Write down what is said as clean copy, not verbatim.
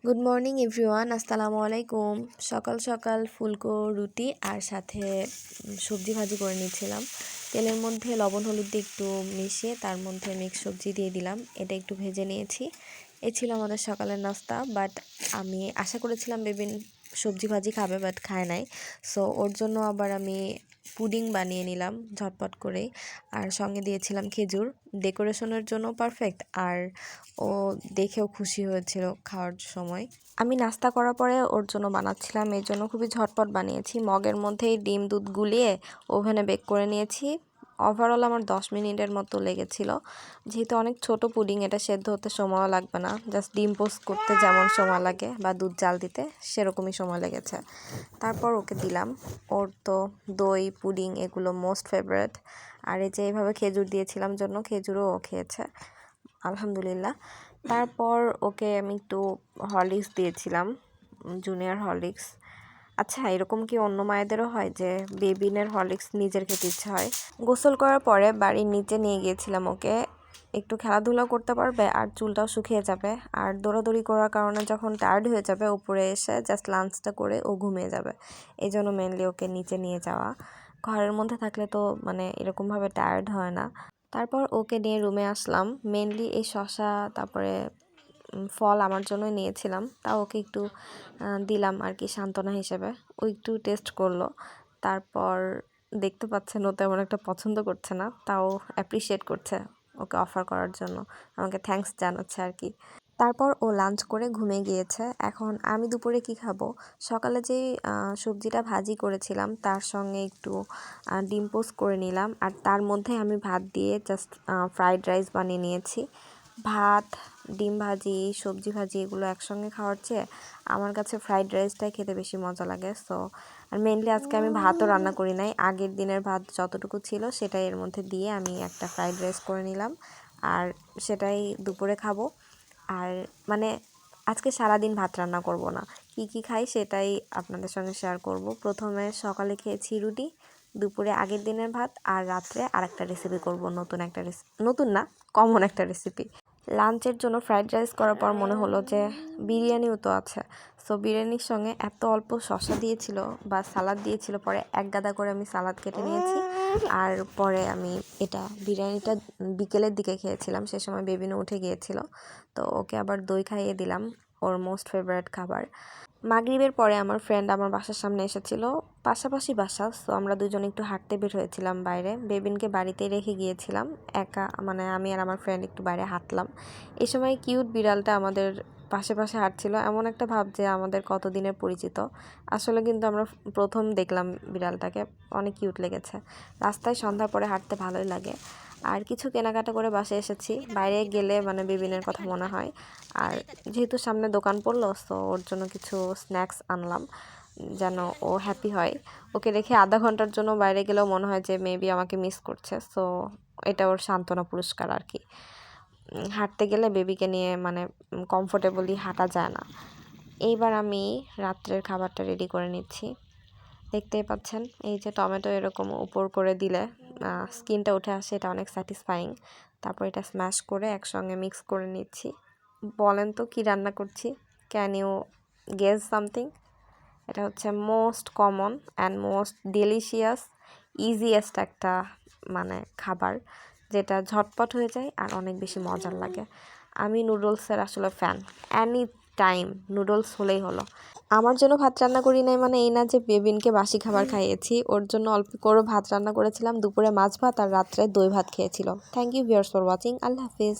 Good morning everyone, আসসালামু আলাইকুম। সকাল সকাল ফুলকো রুটি আর সাথে সবজি ভাজি করে নিয়েছিলাম। তেলের মধ্যে লবণ হলুদ দিয়ে একটু মিশিয়ে তার মধ্যে মিক্স সবজি দিয়ে দিলাম, এটা একটু ভেজে নিয়েছি। এই ছিল আমাদের সকালের নাস্তা। বাট আমি আশা করেছিলাম বেবিন সবজি ভাজি খাবে, বাট খায় নাই। সো ওর জন্য আবার আমি পুডিং বানিয়ে নিলাম ঝটপট করেই, আর সঙ্গে দিয়েছিলাম খেজুর। ডেকোরেশনের জন্য পারফেক্ট, আর ও দেখেও খুশি হয়েছিল খাওয়ার সময়। আমি নাস্তা করার পরে ওর জন্য বানাচ্ছিলাম, এই জন্য খুবই ঝটপট বানিয়েছি। মগের মধ্যেই ডিম দুধ গুলিয়ে ওভেনে বেক করে নিয়েছি। ওভারঅল আমার 10 মিনিটের মতো লেগেছিল। যেহেতু অনেক ছোট পুডিং, এটা সেদ্ধ হতে সময়ও লাগবে না, জাস্ট ডিম পোস্ট করতে যেমন সময় লাগে বা দুধ জাল দিতে সেরকমই সময় লেগেছে। তারপর ওকে দিলাম। ওর তো দই পুডিং এগুলো মোস্ট ফেভারিট, আর এই যে এইভাবে খেজুর দিয়েছিলাম জন্য খেজুরও ও খেয়েছে আলহামদুলিল্লাহ। তারপর ওকে আমি একটু হরলিক্স দিয়েছিলাম, জুনিয়র হরলিক্স। আচ্ছা, এরকম কি অন্য মায়েদেরও হয় যে বেবিনের হরলিক্স নিজের খেতে ইচ্ছা হয়? গোসল করার পরে বাড়ির নিচে নিয়ে গিয়েছিলাম ওকে, একটু খেলাধুলা করতে পারবে আর চুলটাও শুকিয়ে যাবে। আর দৌড়াদৌড়ি করার কারণে যখন টায়ার্ড হয়ে যাবে উপরে এসে জাস্ট লাঞ্চটা করে ও ঘুমিয়ে যাবে। এই জন্য মেনলি ওকে নিচে নিয়ে যাওয়া। ঘরের মধ্যে থাকলে তো এরকমভাবে টায়ার্ড হয় না। তারপর ওকে নিয়ে রুমে আসলাম। মেনলি এই শসা তারপরে ফল আমার জন্যই নিয়েছিলাম, তাও ওকে একটু দিলাম আর কি সান্ত্বনা হিসেবে। ও একটু টেস্ট করলো। তারপর দেখতে পাচ্ছেন ও তেমন একটা পছন্দ করছে না, তাও অ্যাপ্রিসিয়েট করছে ওকে অফার করার জন্য, আমাকে থ্যাঙ্কস জানাচ্ছে আর কি। তারপর ও লাঞ্চ করে ঘুমিয়ে গিয়েছে। এখন আমি দুপুরে কি খাবো? সকালে যেই সবজিটা ভাজি করেছিলাম তার সঙ্গে একটু ডিম পোস্ট করে নিলাম, আর তার মধ্যে আমি ভাত দিয়ে জাস্ট ফ্রাইড রাইস বানিয়ে নিয়েছি। ভাত, ডিম ভাজি, সবজি ভাজি এগুলো একসঙ্গে খাওয়ার চেয়ে আমার কাছে ফ্রাইড রাইসটাই খেতে বেশি মজা লাগে। সো আর মেনলি আজকে আমি ভাতও রান্না করি নাই, আগের দিনের ভাত যতটুকু ছিল সেটাই এর মধ্যে দিয়ে আমি একটা ফ্রাইড রাইস করে নিলাম, আর সেটাই দুপুরে খাবো। আর আজকে সারাদিন ভাত রান্না করব না, কি কি খাই সেটাই আপনাদের সঙ্গে শেয়ার করব। প্রথমে সকালে খেয়েছি রুটি, দুপুরে আগের দিনের ভাত, আর রাত্রে আরেকটা রেসিপি করব, নতুন একটা রেসিপি, নতুন না কমন একটা রেসিপি। লাঞ্চের জন্য ফ্রাইড রাইস করার পর মনে হলো যে বিরিয়ানিও তো আছে। সো বিরিয়ানির সঙ্গে এত অল্প শসা দিয়েছিল বা সালাদ দিয়েছিল, পরে এক গাদা করে আমি সালাদ কেটে নিয়েছি। আর পরে আমি বিরিয়ানিটা বিকেলের দিকে খেয়েছিলাম, সে সময় বেবিনও উঠে গিয়েছিল। তো ওকে আবার দই খাইয়ে দিলাম, ওর মোস্ট ফেভারিট খাবার। মাগরিবের পরে আমার ফ্রেন্ড আমার বাসার সামনে এসেছিল, পাশাপাশি বাসা। সো আমরা দুজন একটু হাঁটতে বের হয়েছিলাম বাইরে, বেবিনকে বাড়িতেই রেখে গিয়েছিলাম একা, আমি আর আমার ফ্রেন্ড একটু বাইরে হাঁটলাম। এই সময় কিউট বিড়ালটা আমাদের পাশে পাশে হাঁটছিল, এমন একটা ভাব যে আমাদের কতদিনের পরিচিত। আসলে কিন্তু আমরা প্রথম দেখলাম বিড়ালটাকে, অনেক কিউট লেগেছে। রাস্তায় সন্ধ্যার পরে হাঁটতে ভালোই লাগে। আর কিছু কেনাকাটা করে বাসায় এসেছি। বাইরে গেলে বেবিনের কথা মনে হয়। আর যেহেতু সামনে দোকান পড়লো, সো ওর জন্য কিছু স্ন্যাক্স আনলাম যেন ও হ্যাপি হয়। ওকে রেখে আধা ঘন্টার জন্য বাইরে গেলেও মনে হয় যে মেবি আমাকে মিস করছে। সো এটা ওর সান্ত্বনা পুরস্কার আর কি। হাঁটতে গেলে বেবিকে নিয়ে কমফোর্টেবলি হাঁটা যায় না। এইবার আমি রাত্রের খাবারটা রেডি করে নিচ্ছি। দেখতেই পাচ্ছেন, এই যে টমেটো এরকম উপর করে দিলে স্কিনটা উঠে আসে, এটা অনেক স্যাটিসফাইং। তারপর এটা স্ম্যাশ করে একসঙ্গে মিক্স করে নিচ্ছি। বলেন তো কি রান্না করছি? Can you guess something? এটা হচ্ছে most common and most delicious easiest একটা খাবার, যেটা ঝটপট হয়ে যায় আর অনেক বেশি মজার লাগে। আমি নুডলসের আসলে ফ্যান, অ্যানি টাইম নুডলস হলেই হলো। আমার জন্য ভাত রান্না করি নাই এই না যে বেবিনকে বাসি খাবার খাইয়েছি, ওর জন্য অল্প করে ভাত রান্না করেছিলাম, দুপুরে মাছ ভাত আর রাত্রে দই ভাত খেয়েছিল। Thank you viewers for watching. আল্লাহ হাফিজ।